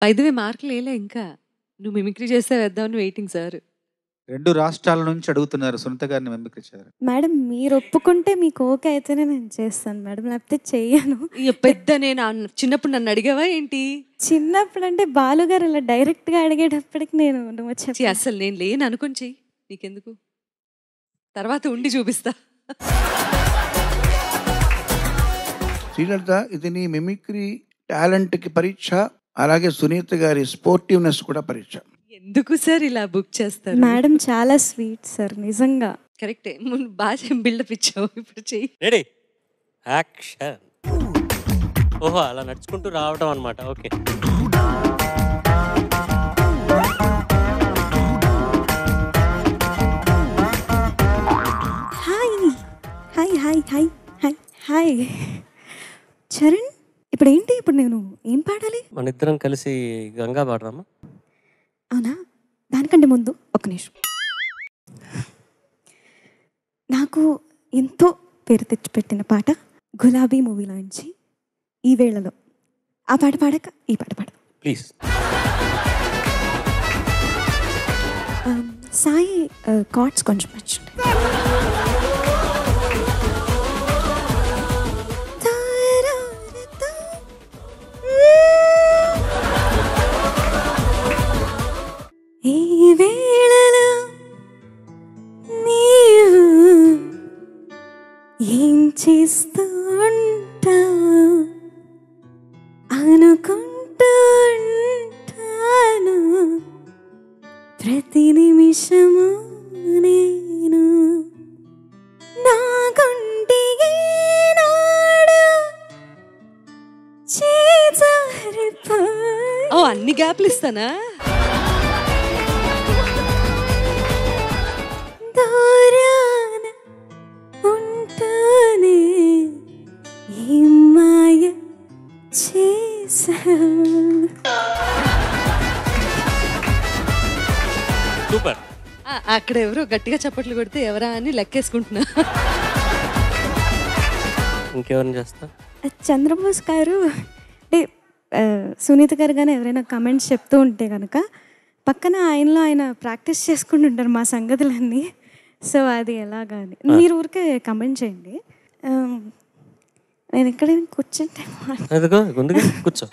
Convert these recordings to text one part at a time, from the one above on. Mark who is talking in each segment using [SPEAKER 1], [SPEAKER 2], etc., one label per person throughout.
[SPEAKER 1] బైదవే మార్కులు వేయలే ఇంకా. నువ్వు మిమిక్రీ చేస్తే వేద్దామని వెయిటింగ్ సార్.
[SPEAKER 2] 2 రాష్ట్రాల నుంచి అడుగుతున్నారు సునీత గారిని మిమిక్రీ చేయాలి.
[SPEAKER 3] మేడం మీరు ఒప్పుకుంటే మీకు ఓకే అయితేనే నేను చేస్తాను మేడం, లేకపోతే చెయ్యను.
[SPEAKER 1] పెద్ద నేను చిన్నప్పుడు నన్ను అడిగావా ఏంటి?
[SPEAKER 3] చిన్నప్పుడు అంటే బాలుగారు ఇలా డైరెక్ట్గా అడిగేటప్పటికి నేను నువ్వు చెప్పి
[SPEAKER 1] అసలు నేను లేను అనుకుని చెయ్యి, నీకెందుకు, తర్వాత ఉండి చూపిస్తా.
[SPEAKER 4] శ్రీలలిత, ఇది నీ మిమిక్రీ టాలెంట్కి పరీక్ష, అలాగే సునీత గారి స్పోర్టివ్నెస్ కూడా పరీక్ష.
[SPEAKER 1] ఎందుకు సార్ ఇలా బుక్ చేస్తారు?
[SPEAKER 3] మేడం చాలా స్వీట్ సార్ నిజంగా.
[SPEAKER 1] కరెక్టే, ముందు బాగా బిల్డప్ ఇచ్చావు, ఇప్పుడు చెయ్యి.
[SPEAKER 5] Ready, action. ఓహో, అలా నడుచుకుంటూ రావడం అనమాట. Okay.
[SPEAKER 3] Hi hi hi hi hi hi Charan, ఇప్పుడు ఏంటి, ఇప్పుడు నేను ఏం పాడాలి?
[SPEAKER 5] మన ఇద్దరం కలిసి గంగా పాడరామా?
[SPEAKER 3] అవునా, దానికంటే ముందు ఒక నిమిషం. నాకు ఎంతో పేరు తెచ్చిపెట్టిన పాట గులాబీ మూవీలోంచి ఈ వేళలో, ఆ పాట పాడక ఈ పాట పాడ
[SPEAKER 5] ప్లీజ్.
[SPEAKER 3] సాయి కార్డ్స్ కొంచెం మంచి ఈ వేళలో నీవు ఏం చేస్తూ ఉంటావు అనుకుంటూ ఉంటాను ప్రతి నిమిషము నేను. నా గుండె నాడు చేజారిపోయి.
[SPEAKER 1] ఓ, అన్ని గ్యాప్లు ఇస్తానా?
[SPEAKER 3] దూరాన ఉంటానే ఈ మాయ చేసావు.
[SPEAKER 5] సూపర్.
[SPEAKER 1] అక్కడ ఎవరో గట్టిగా చప్పట్లు కొడితే ఎవరా అని లెక్కేసుకుంటున్నా.
[SPEAKER 5] ఇంకెవరిని చేస్తా?
[SPEAKER 3] చంద్రబోస్ గారు అంటే సునీత గారు కానీ ఎవరైనా కమెంట్స్ చెప్తూ ఉంటే కనుక పక్కన ఆయన ప్రాక్టీస్ చేసుకుంటూ ఉంటారు మా సంగతులన్నీ. సో అది ఎలాగాని మీరు ఊరికే కమెంట్ చేయండి. నేను ఎక్కడైనా కూర్చుంటే
[SPEAKER 5] కూర్చో.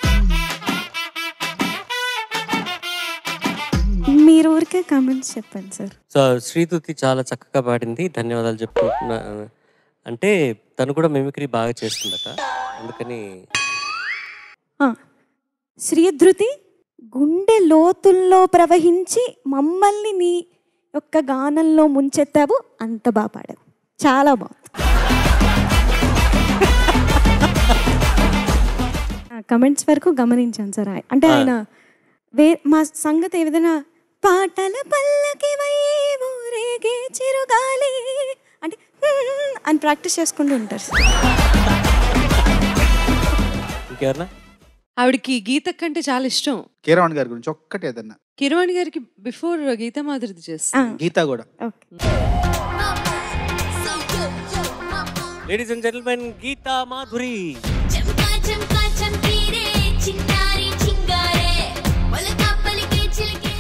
[SPEAKER 3] మీరు ఊరికే కమెంట్స్ చెప్పండి సార్.
[SPEAKER 5] సో శ్రీతుతి చాలా చక్కగా పాడింది, ధన్యవాదాలు చెప్పుకుంటున్నా. అంటే తను కూడా మిమిక్రీ బాగా చేస్తుందట, అందుకని.
[SPEAKER 3] శ్రీధృతి గుండె లోతుల్లో ప్రవహించి మమ్మల్ని నీ యొక్క గానంలో ముంచెత్తావు, అంత బాగా పాడావు, చాలా బాగుంది. కమెంట్స్ వరకు గమనించాను సార్. అంటే ఆయన మా సంగతి ఏ విధంగా పాటల పల్లకి ఊరేగే చిరుగాలి అంటే అని ప్రాక్టీస్ చేసుకుంటూ ఉంటారు సార్.
[SPEAKER 5] ఇంకెవరన్నా?
[SPEAKER 1] ఆవిడకి గీత కంటే చాలా ఇష్టం.
[SPEAKER 2] కీరవాణి గారి గురించి ఒక్కటే ఏదన్నా.
[SPEAKER 1] కిరవాణి గారికి బిఫోర్ గీతా మాధురిది చేస్తా.
[SPEAKER 2] గీత కూడా.
[SPEAKER 5] Ladies and gentlemen, Gita Madhuri.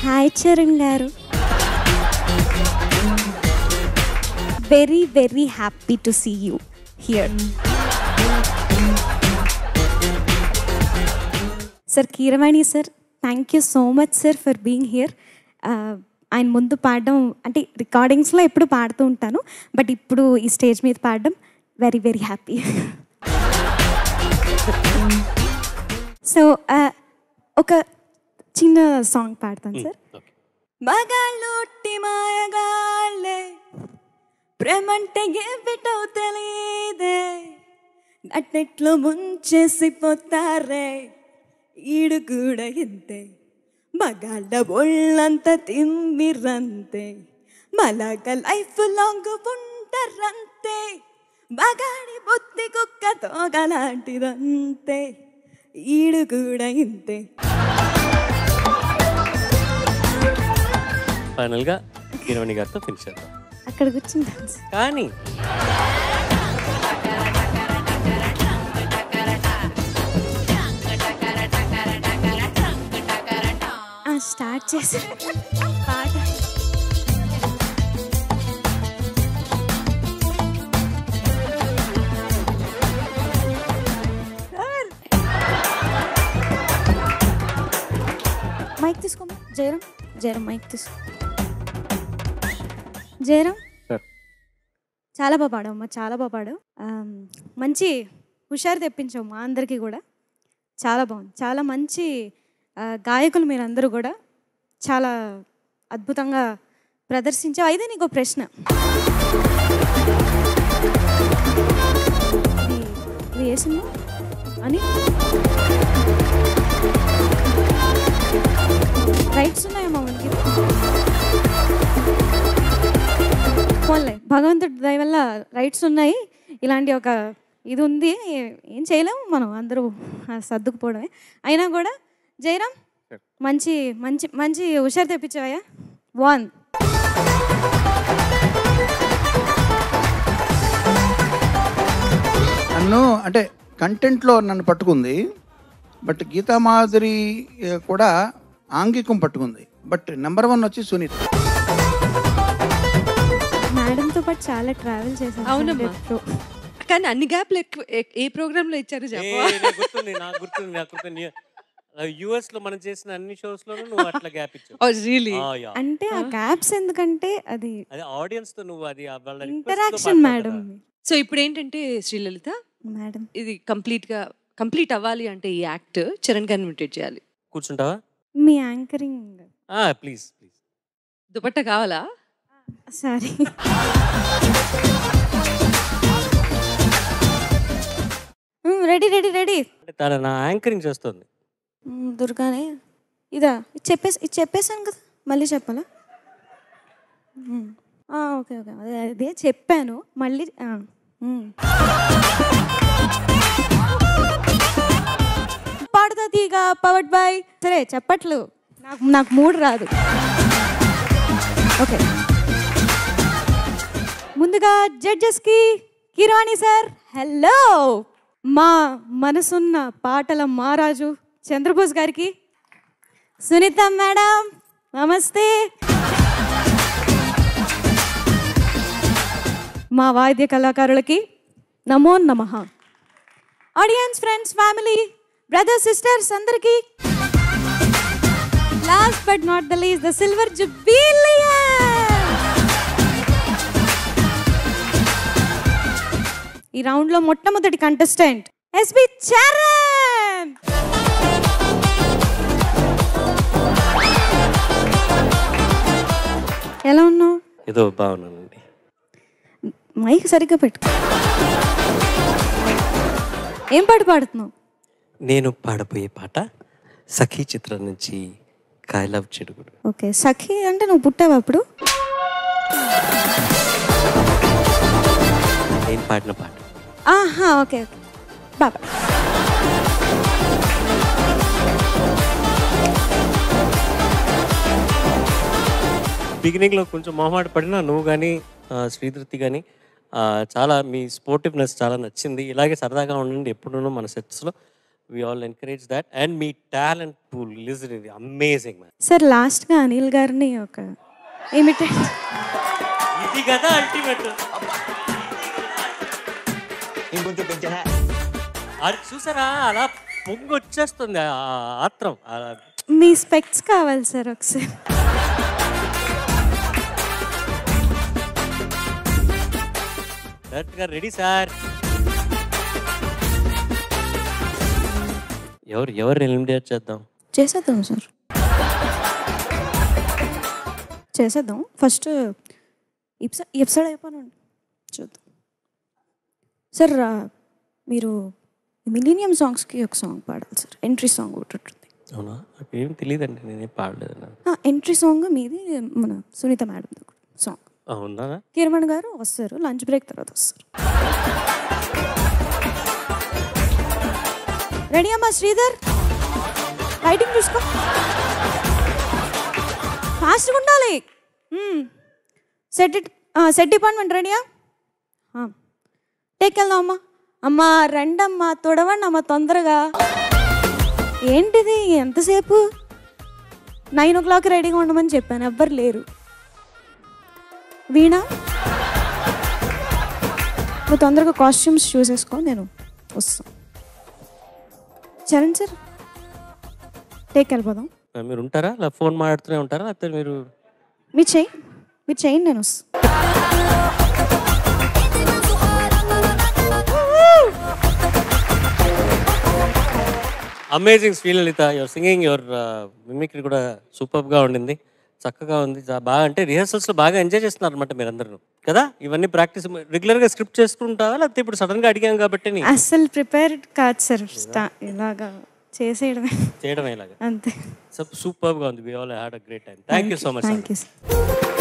[SPEAKER 3] Hi Charan గారు, very very happy to see you here. Sir Keeravani sir, thank you so much sir for being here. ఆయన ముందు పాడడం అంటే రికార్డింగ్స్లో ఎప్పుడు పాడుతూ ఉంటాను, బట్ ఇప్పుడు ఈ స్టేజ్ మీద పాడడం వెరీ వెరీ హ్యాపీ. సో ఒక చిన్న సాంగ్ పాడతాను సార్. మగాళ్ళొట్టి మాయగాళ్ళే ప్రేమంటే ఏమిటో తెలియదే, అట్టెట్లో ముంచేసిపోతారే ఈడు కూడా ఇంతే, మగాళ్ళ ఒళ్ళంతా తిమ్మిరంతే, మలాగ లైఫ్ లాంగ్ ఉంటారంతే, మగాడి బుద్ధి కుక్క తోగలాంటిదంతే, ఈడు కూడా ఇంతే.
[SPEAKER 5] ఫైనల్ గా కీరవాణి గారితో ఫినిష్ చేద్దాం.
[SPEAKER 3] అక్కడ కూర్చుంటాను
[SPEAKER 5] కానీ
[SPEAKER 3] స్టార్ట్ చేసి పాట మైక్ తీసుకోమా జయరాం. జయరాం మైక్ తీసుకో. జయరాం చాలా బాగా పాడావమ్మా, చాలా బాగా పాడావు. మంచి హుషారు తెప్పించావు మా అందరికీ కూడా. చాలా బాగుంది. చాలా మంచి గాయకులు మీరందరూ కూడా చాలా అద్భుతంగా ప్రదర్శించావు. అయితే నీకు ప్రశ్న, ఇది ఏ సినిమా అని రైట్స్ ఉన్నాయమ్మా మనకి? పోన్లే, భగవంతుడి దయ వల్ల రైట్స్ ఉన్నాయి. ఇలాంటి ఒక ఇది ఉంది, ఏం చేయలేము మనం, అందరూ సర్దుకుపోవడమే. అయినా కూడా జయరాం మంచి మంచి మంచి హుషారు తెప్పించావయ్యా. 1
[SPEAKER 4] నన్ను అంటే కంటెంట్లో నన్ను పట్టుకుంది, బట్ గీతామాధురి కూడా ఆంగికం పట్టుకుంది. బట్ నెంబర్ 1 వచ్చి సునీత.
[SPEAKER 3] మేడంతో పాటు చాలా ట్రావెల్ చేశాను.
[SPEAKER 1] అవునమ్మా, కానీ అన్ని గ్యాప్లు ఎక్కువ ఏ ప్రోగ్రామ్ లో ఇచ్చారు
[SPEAKER 5] గుర్తుంది. యుఎస్ లో మనం చేసిన అన్ని షోస్ లోనూ నువ్వు అట్లా గ్యాప్ ఇచ్చావు.
[SPEAKER 3] అంటే ఆ గ్యాప్స్ ఎందుకంటే అది
[SPEAKER 5] ఆడియన్స్ తో నువ్వు అది
[SPEAKER 3] ఇంటరాక్షన్ మేడం.
[SPEAKER 1] సో ఇప్పుడు ఏంటంటే శ్రీలలిత
[SPEAKER 3] మేడం,
[SPEAKER 1] ఇది కంప్లీట్ అవ్వాలి అంటే ఈ యాక్ట్ చరణ్ గారిని ఇమిటేట్ చేయాలి.
[SPEAKER 5] కూర్చుంటావా?
[SPEAKER 3] మీ యాంకరింగ్
[SPEAKER 5] ప్లీజ్
[SPEAKER 1] దుపట్టా కావాలా?
[SPEAKER 3] సారీ. Ready ready ready.
[SPEAKER 5] తన నా యాంకరింగ్ చేస్తుంది.
[SPEAKER 3] దుర్గానే ఇది చెప్పేసాను కదా, మళ్ళీ చెప్పాలా? ఓకే ఓకే, అదే చెప్పాను మళ్ళీ. పాడుతా తీగ పవర్డ్ బై. సరే చెప్పట్లు, నాకు మూడు రాదు. ఓకే, ముందుగా జడ్జెస్కి కీరవాణి సార్ హలో, మా మనసున్న పాటల మహారాజు చంద్రబోస్ గారికి, సునీత మేడం నమస్తే, మా వాయిద్య కళాకారులకి నమో నమః, audience friends family brothers sisters అందరికీ, last but not the least the silver jubilee. ఈ రౌండ్ లో మొట్టమొదటి కంటెస్టెంట్ ఎస్బి చరణ్. ఎలా ఉన్నావు?
[SPEAKER 5] ఏదో బాగున్నానండి.
[SPEAKER 3] మైక్ సరిగ్గా పెట్టు. ఏం పాట పాడుతున్నావు?
[SPEAKER 5] నేను పాడబోయే పాట సఖీ చిత్రం నుంచి కాయలవ్ చెడుగుడు.
[SPEAKER 3] ఓకే, సఖీ అంటే నువ్వు పుట్టావు అప్పుడు?
[SPEAKER 5] నేను పాడిన పాట.
[SPEAKER 3] ఆహా, ఓకే ఓకే బాబా.
[SPEAKER 5] బిగినింగ్లో కొంచెం మొహమాట పడినా నువ్వు కానీ శ్రీధృతి కానీ చాలా మీ స్పోర్టివ్నెస్ చాలా నచ్చింది. ఇలాగే సరదాగా ఉండండి ఎప్పుడూ మన సెట్స్లో. We all encourage that and మీ talent pool is amazing man.
[SPEAKER 3] Sir లాస్ట్గా అనిల్ గారిని ఒక ఇమిటేట్.
[SPEAKER 5] ఇది కదా అల్టిమేట్. అది చూసారా, అలా పొంగు వచ్చేస్తుంది ఆత్రం.
[SPEAKER 3] మీ స్పెక్ట్స్ కావాలి సార్ ఒకసారి.
[SPEAKER 5] డైరెక్ట్గా రెడీ సార్. ఎవరు ఎలిమినేట్ చేద్దాం?
[SPEAKER 3] చేసేద్దాం సార్, చేసేద్దాం. ఫస్ట్ ఎపిసోడ్ అయిపోనండి చూద్దాం. సార్ మీరు మిలీనియం సాంగ్స్కి ఒక సాంగ్ పాడాలి సార్, ఎంట్రీ సాంగ్ ఒకటి ఉంటుంది.
[SPEAKER 5] అవునా? నాకు ఏం తెలియదండి, నేనేం పాడలేదు.
[SPEAKER 3] ఎంట్రీ సాంగ్ మీది, మన సునీత మేడం సాంగ్.
[SPEAKER 5] అవునా?
[SPEAKER 3] కిరణ్ గారు వస్తారు, లంచ్ బ్రేక్ తర్వాత వస్తారు. రెడీ అమ్మా శ్రీధర్? లైటింగ్ చూసుకో, ఫాస్ట్గా ఉండాలి. సెట్ డిపార్ట్మెంట్ రెడీయా? టేక్ వెళ్దాం అమ్మా. అమ్మా రండమ్మా, తొడవండి అమ్మా తొందరగా. ఏంటిది ఎంతసేపు? 9 రెడీగా ఉండమని చెప్పాను, ఎవ్వరు లేరు. వీణా, నువ్వు తొందరగా కాస్ట్యూమ్స్ చూసేసుకో, నేను వస్తాను. చరణ్ సార్ టేక్ వెళ్ళిపోదాం.
[SPEAKER 5] మీరు ఉంటారా, లేదా ఫోన్ మాట్లాడుతూనే ఉంటారా, లేకపోతే మీరు
[SPEAKER 3] మీరు చేయండి, నేను వస్తాను.
[SPEAKER 5] Amazing Sri Lalitha, your singing, your mimicry కూడా సూపర్గా ఉండింది, చక్కగా ఉంది. బాగా అంటే రిహర్సల్స్లో బాగా ఎంజాయ్ చేస్తున్నారు అనమాట మీరందరూ కదా. ఇవన్నీ ప్రాక్టీస్ రెగ్యులర్గా స్క్రిప్ట్ చేసుకుంటావా, లేకపోతే ఇప్పుడు సడన్గా అడిగాం కాబట్టి
[SPEAKER 3] అసలు ప్రిపేర్ కాదు సార్, ఇలాగా చేయడమే
[SPEAKER 5] చేయడం ఇలాగా
[SPEAKER 3] అంతే.
[SPEAKER 5] సూపర్గా ఉంది. We all had a great time. Thank you so much.
[SPEAKER 3] Thank you sir.